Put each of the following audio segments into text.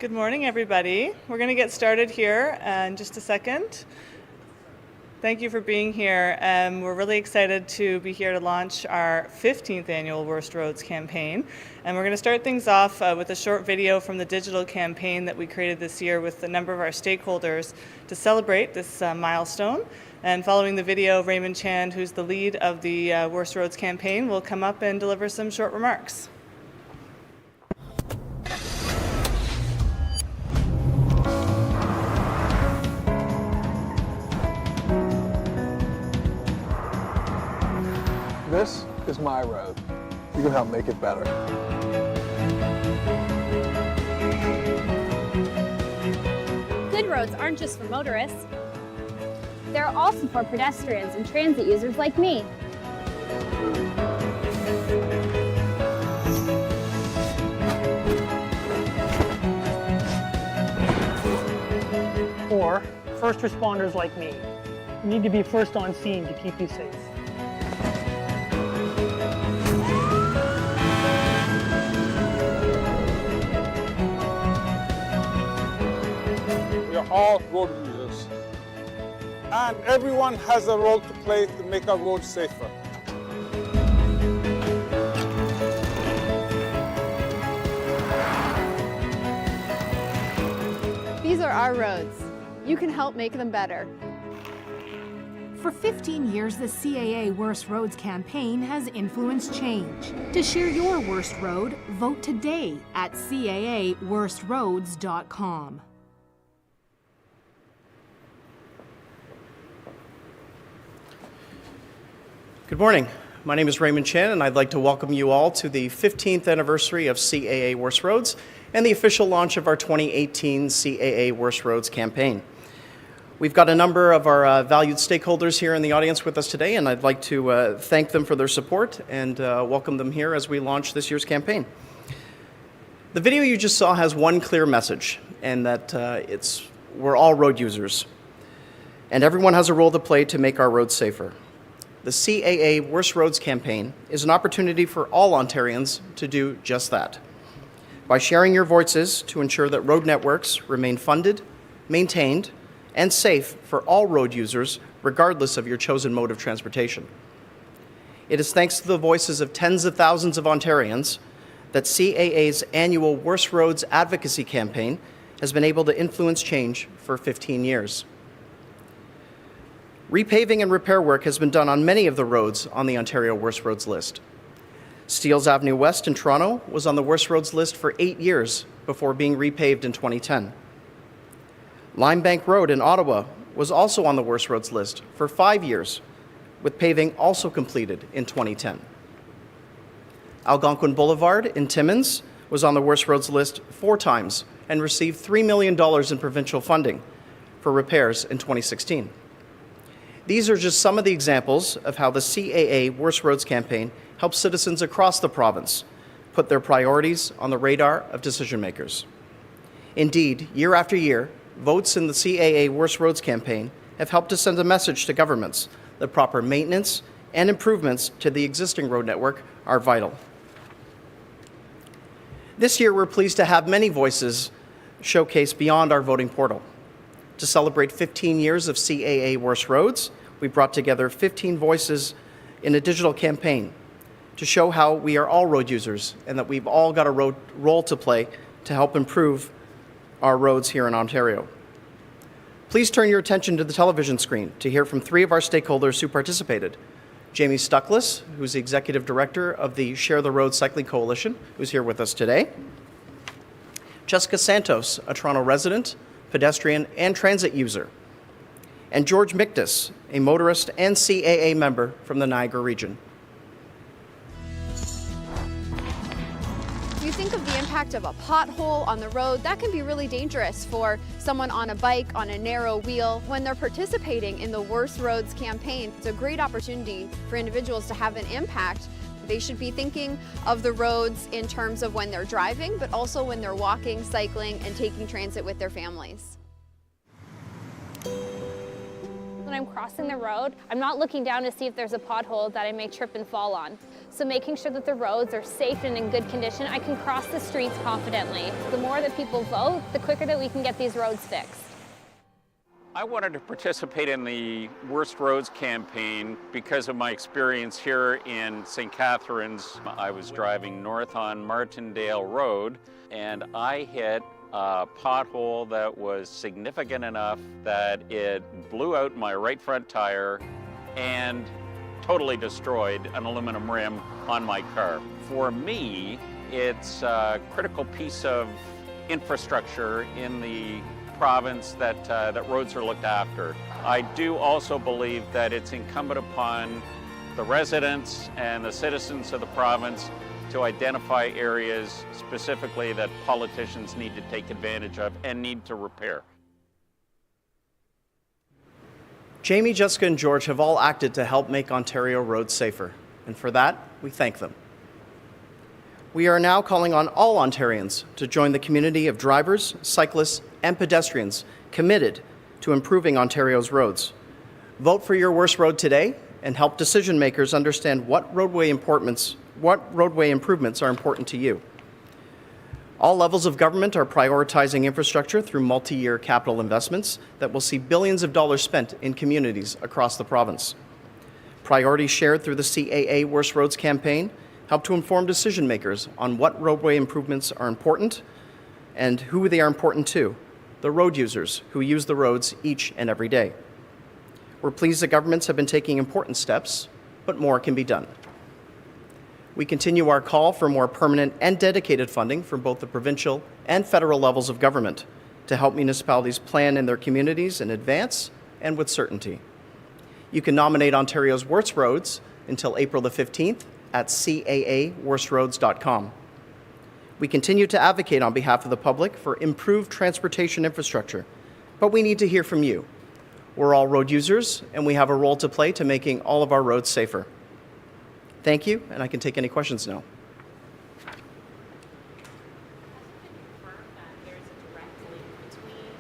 Good morning, everybody. We're going to get started here in just a second. Thank you for being here. We're really excited to be here to launch our 15th annual Worst Roads campaign. And we're going to start things off with a short video from the digital campaign that we created this year with a number of our stakeholders to celebrate this milestone. And following the video, Raymond Chan, who's the lead of the Worst Roads campaign, will come up and deliver some short remarks. This is my road. You can help make it better. Good roads aren't just for motorists. They're also for pedestrians and transit users like me. Or first responders like me. You need to be first on scene to keep you safe. We are all road users, and everyone has a role to play to make our roads safer. These are our roads. You can help make them better. For 15 years, the CAA Worst Roads campaign has influenced change. To share your worst road, vote today at CAAWorstRoads.com. Good morning. My name is Raymond Chan, and I'd like to welcome you all to the 15th anniversary of CAA Worst Roads and the official launch of our 2018 CAA Worst Roads campaign. We've got a number of our valued stakeholders here in the audience with us today, and I'd like to thank them for their support and welcome them here as we launch this year's campaign. The video you just saw has one clear message, and that we're all road users, and everyone has a role to play to make our roads safer. The CAA Worst Roads campaign is an opportunity for all Ontarians to do just that. By sharing your voices to ensure that road networks remain funded, maintained, and safe for all road users, regardless of your chosen mode of transportation. It is thanks to the voices of tens of thousands of Ontarians that CAA's annual Worst Roads advocacy campaign has been able to influence change for 15 years. Repaving and repair work has been done on many of the roads on the Ontario Worst Roads list. Steeles Avenue West in Toronto was on the Worst Roads list for 8 years before being repaved in 2010. Limebank Road in Ottawa was also on the Worst Roads list for 5 years, with paving also completed in 2010. Algonquin Boulevard in Timmins was on the Worst Roads list 4 times and received $3 million in provincial funding for repairs in 2016. These are just some of the examples of how the CAA Worst Roads campaign helps citizens across the province put their priorities on the radar of decision makers. Indeed, year after year, votes in the CAA Worst Roads campaign have helped to send a message to governments that proper maintenance and improvements to the existing road network are vital. This year, we're pleased to have many voices showcased beyond our voting portal. To celebrate 15 years of CAA Worst Roads, we brought together 15 voices in a digital campaign to show how we are all road users and that we've all got a role to play to help improve our roads here in Ontario. Please turn your attention to the television screen to hear from 3 of our stakeholders who participated. Jamie Stuckless, who's the Executive Director of the Share the Road Cycling Coalition, who's here with us today. Jessica Santos, a Toronto resident, pedestrian, and transit user. And George Mictus, a motorist and CAA member from the Niagara region. You think of the impact of a pothole on the road, that can be really dangerous for someone on a bike on a narrow wheel. When they're participating in the Worst Roads campaign, it's a great opportunity for individuals to have an impact. They should be thinking of the roads in terms of when they're driving, but also when they're walking, cycling, and taking transit with their families. When I'm crossing the road, I'm not looking down to see if there's a pothole that I may trip and fall on. So making sure that the roads are safe and in good condition, I can cross the streets confidently. The more that people vote, the quicker that we can get these roads fixed. I wanted to participate in the Worst Roads campaign because of my experience here in St. Catharines. I was driving north on Martindale Road and I hit a pothole that was significant enough that it blew out my right front tire and totally destroyed an aluminum rim on my car. For me, it's a critical piece of infrastructure in the province that roads are looked after. I do also believe that it's incumbent upon the residents and the citizens of the province to identify areas specifically that politicians need to take advantage of and need to repair. Jamie, Jessica, and George have all acted to help make Ontario roads safer, and for that, we thank them. We are now calling on all Ontarians to join the community of drivers, cyclists, and pedestrians committed to improving Ontario's roads. Vote for your worst road today and help decision makers understand what roadway improvements are important to you. All levels of government are prioritizing infrastructure through multi-year capital investments that will see billions of dollars spent in communities across the province. Priorities shared through the CAA Worst Roads campaign help to inform decision makers on what roadway improvements are important and who they are important to, the road users who use the roads each and every day. We're pleased that governments have been taking important steps, but more can be done. We continue our call for more permanent and dedicated funding for both the provincial and federal levels of government to help municipalities plan in their communities in advance and with certainty. You can nominate Ontario's Worst Roads until April the 15th at CAAWorstRoads.com. We continue to advocate on behalf of the public for improved transportation infrastructure, but we need to hear from you. We're all road users, and we have a role to play to making all of our roads safer. Thank you, and I can take any questions now. There's a direct link between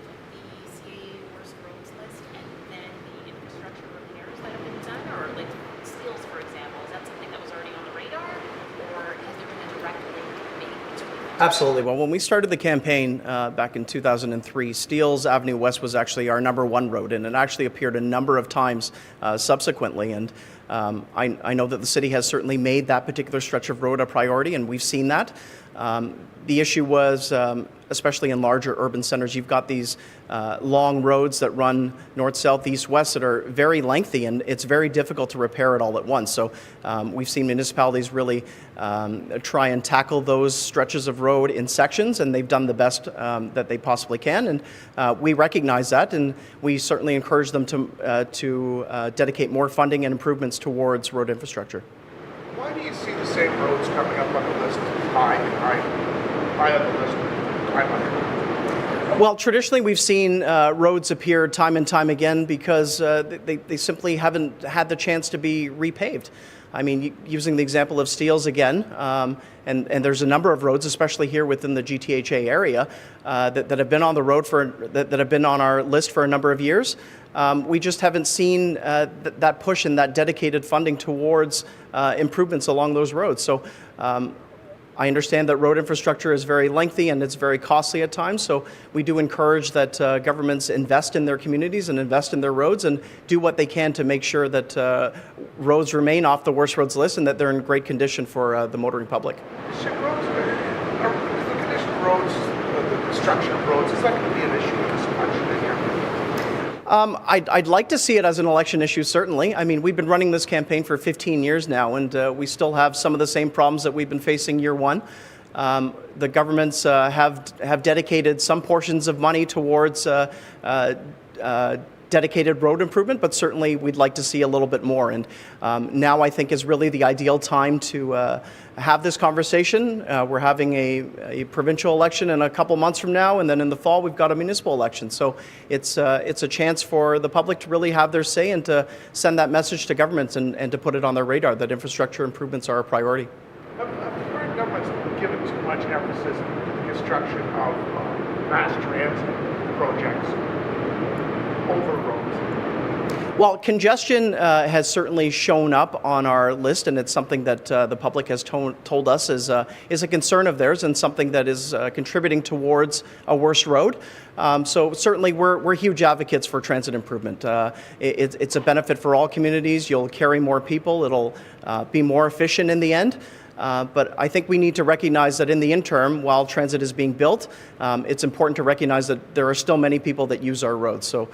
the CAA Worst Roads list and then the infrastructure repairs that have been done, or like Steels, for example. Is that something that was already on the radar, or has there been a direct link made between them? Absolutely. Well, when we started the campaign back in 2003, Steeles Avenue West was actually our #1 road, and it actually appeared a number of times subsequently. And I know that the city has certainly made that particular stretch of road a priority, and we've seen that. The issue was, especially in larger urban centers, you've got these long roads that run north, south, east, west that are very lengthy, and it's very difficult to repair it all at once. So we've seen municipalities really try and tackle those stretches of road in sections, and they've done the best that they possibly can. And we recognize that, and we certainly encourage them to dedicate more funding and improvements towards road infrastructure. Why do you see the same roads coming up on the list high on the list time under? Well, traditionally we've seen roads appear time and time again because they simply haven't had the chance to be repaved. I mean, using the example of Steeles again, and there's a number of roads, especially here within the GTHA area, that have been on the road that have been on our list for a number of years. We just haven't seen that push and that dedicated funding towards improvements along those roads. So I understand that road infrastructure is very lengthy and it's very costly at times, so we do encourage that governments invest in their communities and invest in their roads and do what they can to make sure that roads remain off the worst roads list and that they're in great condition for the motoring public. Should roads, the condition of roads, the construction of roads, is that going to be an issue in this election here? I'd like to see it as an election issue, certainly. I mean, we've been running this campaign for 15 years now, and we still have some of the same problems that we've been facing year one. The governments have dedicated some portions of money towards dedicated road improvement, but certainly we'd like to see a little bit more. And now I think is really the ideal time to have this conversation. We're having a provincial election in a couple months from now, and then in the fall we've got a municipal election. So it's a chance for the public to really have their say and to send that message to governments and to put it on their radar that infrastructure improvements are a priority. The current government's given too much emphasis to the construction of mass transit projects over roads. Well, congestion has certainly shown up on our list, and it's something that the public has told us is a concern of theirs and something that is contributing towards a worse road. So certainly we're huge advocates for transit improvement. It's a benefit for all communities. You'll carry more people. It'll be more efficient in the end. But I think we need to recognize that in the interim, while transit is being built, it's important to recognize that there are still many people that use our roads. So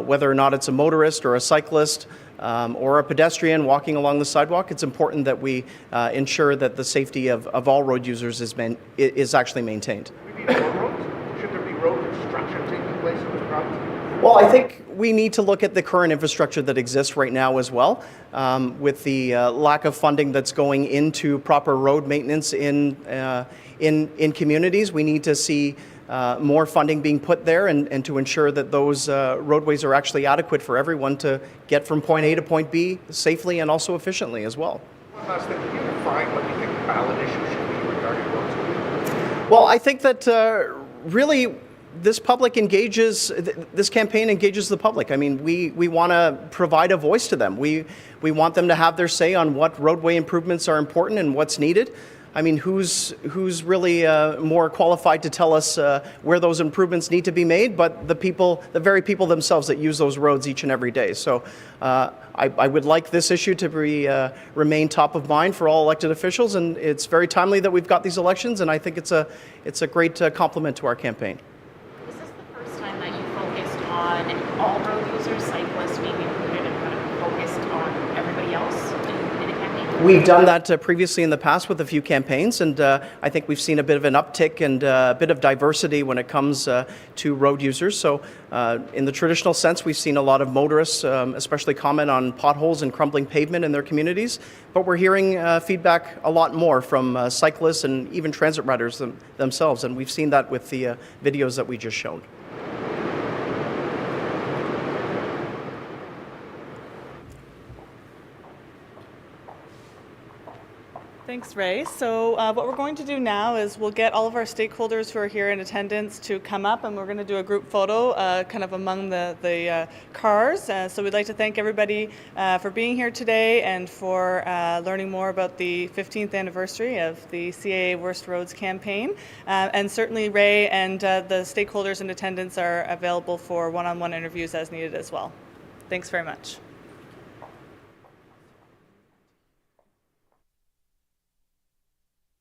whether or not it's a motorist or a cyclist or a pedestrian walking along the sidewalk, it's important that we ensure that the safety of all road users is actually maintained. Do we need more roads? Should there be road construction taking place in this province? Well, I think we need to look at the current infrastructure that exists right now as well. With the lack of funding that's going into proper road maintenance in communities, we need to see more funding being put there and to ensure that those roadways are actually adequate for everyone to get from point A to point B safely and also efficiently as well. One last thing, can you define what you think the ballot issue should be regarding roads? Well, I think that really this campaign engages the public. I mean, we want to provide a voice to them. We want them to have their say on what roadway improvements are important and what's needed. I mean, who's really more qualified to tell us where those improvements need to be made, but the very people themselves that use those roads each and every day. So I would like this issue to remain top of mind for all elected officials, and it's very timely that we've got these elections, and I think it's a great compliment to our campaign. Is this the first time that you focused on all road users, cyclists being included, and kind of focused on everybody else in a campaign? We've done that previously in the past with a few campaigns, and I think we've seen a bit of an uptick and a bit of diversity when it comes to road users. So in the traditional sense, we've seen a lot of motorists, especially comment on potholes and crumbling pavement in their communities, but we're hearing feedback a lot more from cyclists and even transit riders themselves, and we've seen that with the videos that we just showed. Thanks, Ray. So what we're going to do now is we'll get all of our stakeholders who are here in attendance to come up, and we're going to do a group photo kind of among the cars. So we'd like to thank everybody for being here today and for learning more about the 15th anniversary of the CAA Worst Roads campaign. And certainly Ray and the stakeholders in attendance are available for one-on-one interviews as needed as well. Thanks very much.